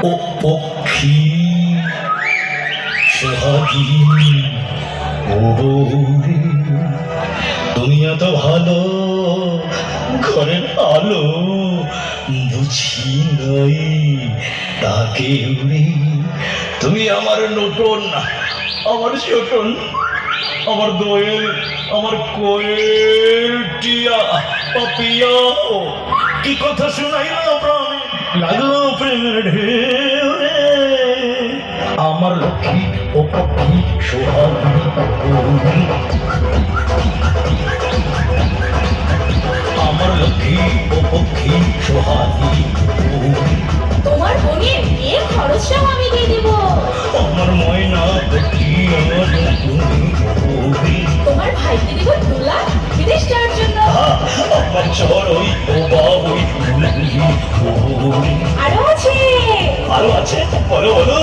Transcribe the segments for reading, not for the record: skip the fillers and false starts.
ও পক্ষী সোহাগী ও বৌরে, তুমি এত ভালো ঘরের আলো বুঝি নাই তাকে উড়ে। তুমি আমার নটন, আমার ছোটন, আমার দোয়েল, আমার কোয়েল টিয়া পাপিয়া। কি কথা শোনাই না প্রাণে লাগলো প্রেমের ঢেউ রে। আমার লক্ষ্মী ও পক্ষী সোহাগী গৌরী, আমার লক্ষ্মী ও পক্ষী সোহাগী গৌরী। তোমার বোনের বিয়ে খরচটাও আমি দিয়ে দেব। আমার ময়না বেটি, আমার গৌরী। তোমার ভাইকে দেব 2 লাখ বিদেশ যাওয়ার জন্য। আমার চড়ই ও বাবুই গৌরী। আরো আছে, আরো আছে, বলো বলো।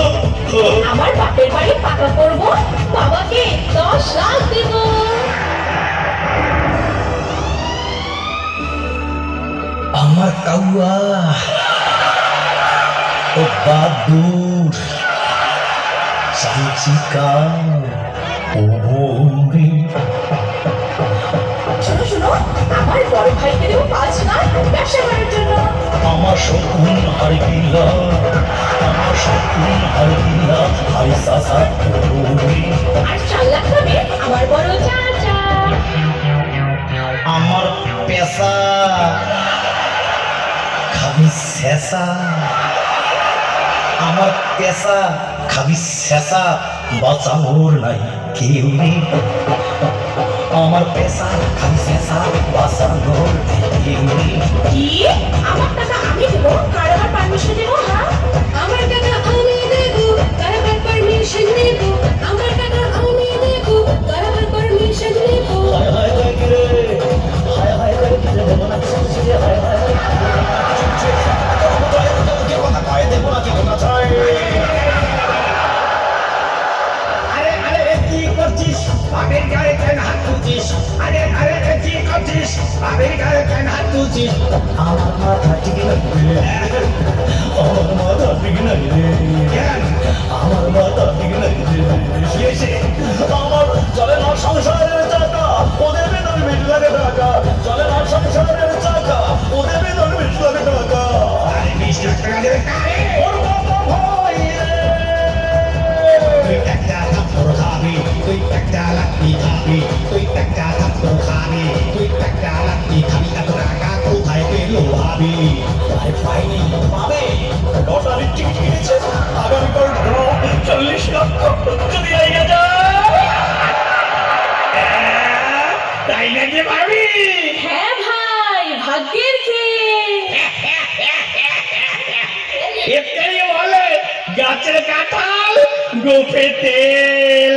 আমার বাপের বাড়ি পাকা করব, বাবাকে 10 লাখ দেব। আমার কাউয়া ও বাদুর চাচিকা ও বৌরি। শোনো শোনো, আমার বড় ভাইকে দেব 5 লাখ ব্যবসা করার জন্য। আমার শকুন হারিকিলা, আমার শকুন হারিকিলা হাই সাসা বৌরি। আর 4 লাখ দেবে আমার বড় চাচা। আমার পেশা খাবি শেষা, আমার পেশা খাবি শেষা, বাঁচানোর নাই কেউ নেই। আমার পেশা খাবি শেষা, বাঁচানোর নাই কেউ নেই। কি? আমার টাকা আমি দেব, কার আবার পারমিশন দেব? হ্যাঁ, আমার টাকা আমি দেব, কার আবার পারমিশন দেব? আমার টাকা আমি দেব, কার আবার পারমিশন দেব? হায় হায় করে কি রে, হায় হায় করে কি রে, দেবো না কিছু কিছু রে, হায় হায় করে কি রে, কে কথা কয়, দেবো না কি কথা চাই। আরে আরে কি করছিস? বাপের গায়ে কেন হাত তুলছিস? আরে আরে কি করছিস? বাপের গায়ে কেন হাত তুলছিস? আমার মাথা ঠিক নাই রে, আমার মাথা ঠিক নাই রে, কেন? আমার মাথা ঠিক নাই রে। কি হয়েছে? আমার চলে না সংসারের চাকা, ওদের বেতন 20 লাখ টাকা। চলে না সংসারের চাকা, ওদের বেতন 20 লাখ টাকা। আরে 20 লাখ টাকা দেবে কারে? ওর বাবা ভাই রে। তুই একটা থাপ্পড় খাবি, তুই একটা লাঠি খাবি, তুই একটা থাপ্পড় খাবি, তুই একটা লাঠি খাবি। এত টাকা কোথায় পেল ভাবি? আরে পাইনি, পাবে। লটারির টিকিট কিনেছে, আগামীকাল ড্র, 40 লক্ষ যদি আইয়া যায়। তাই নাকি ভাবি? হ্যাঁ ভাই, ভাগ্যের খেল। এটাই বলে গাছের কাঁঠাল গোফে তেল।